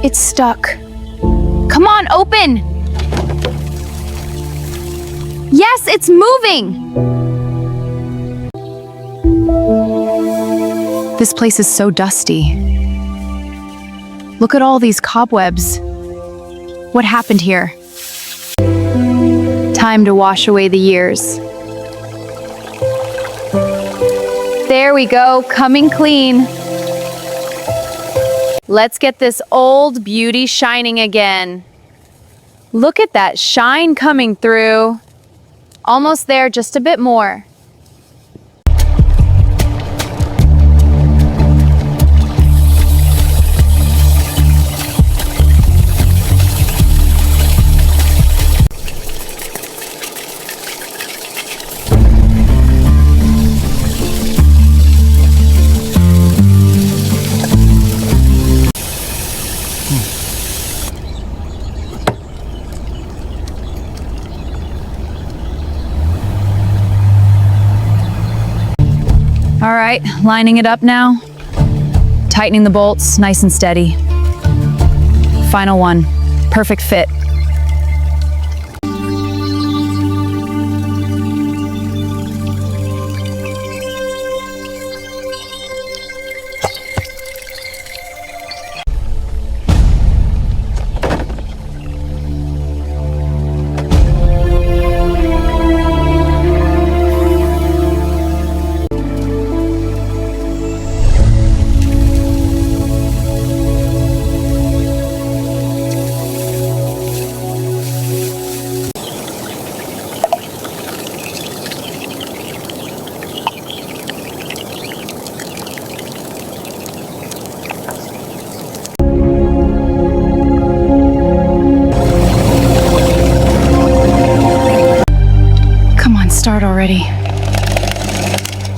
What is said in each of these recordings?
It's stuck. Come on, open! Yes, it's moving! This place is so dusty. Look at all these cobwebs. What happened here? Time to wash away the years. There we go, coming clean. Let's get this old beauty shining again. Look at that shine coming through. Almost there, just a bit more. All right, lining it up now. Tightening the bolts, nice and steady. Final one, perfect fit. Start already.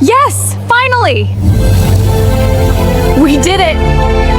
Yes, finally! We did it!